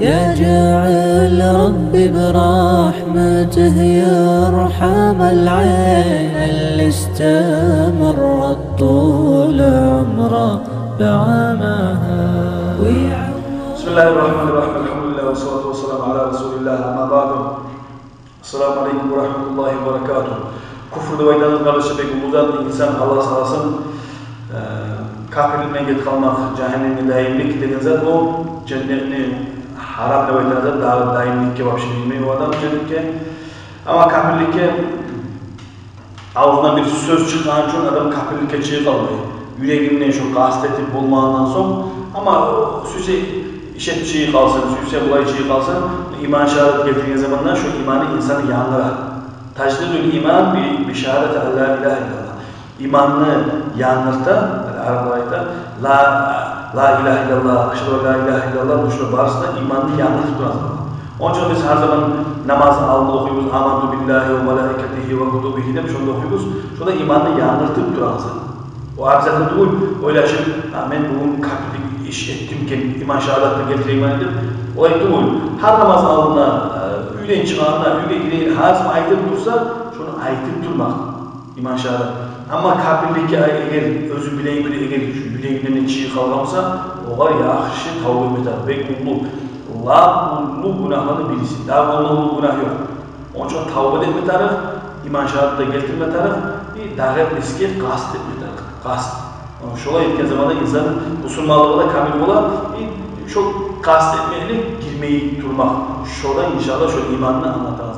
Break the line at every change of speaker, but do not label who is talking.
يا جاعل ربي برحمته يرحم العين اللي استمرت طول عمره بعمها.
بسم الله الرحمن الرحيم. الحمد لله والصلاة والسلام على رسول الله. أما بعد. Esselamu Aleyküm ve Rahmetullahi ve Berekatuhu. Kufur duvaydanız kardeşi pek umuzdan insan Allah sağlasın. Kafirliğine git kalmak, cehennemine daimlik dediğin zat o cennetini haram duvaydanız da daimlikke vapşı bilmeyi o adam cennetke. Ama kafirlikke ağzından bir söz çıkan için adam kafirlikke çığı kalmayı. Yüreğinden şu kastetip bulmağından son ama süse işet çığı kalsın, süse bulay çığı kalsın iman şehadet getirdiğin zamanlar şu imanı insanı yandırar. Tecdidül iman bir şehadet la ilahe illallah. İmanını yandırta, Araplarda la ilahe illallah, aşhadu la ilahe illallah duşlu barısında imanını yandırtıp duran zaman. Onun için biz her zaman namaz alında okuyoruz. Amantu billahi ve melaiketihi ve kutubihi demiş onu da okuyoruz. Şurada imanını yandırtıp duran zaman. O abzatı değil, öyle şey, ben bugün kalplik iş ettim ki iman şehadetle getireyim iman edip, o değil. Her namaz aldığında, üyden çıkanına, üye gideyin, her zaman ayetip dursa, şunu ayetip durmak, iman şehadet. Ama kalplik eğer özü bileğin bile eğer yüreğinden çiğ kalgamsa, o var ya, akışı tavuk etmeder. Ve kullu günahları birisi. Daha kullu günah yok. Onun için tavuk etme tarif, iman şehadetle getirme tarif, bir davet eski kast etme tarif. Kast. Şola etken zamanda insan Müslümanlığı da kamil ola, çok kast etmeyeli girmeyi durmak. Şola inşallah şu imanını anlatamaz.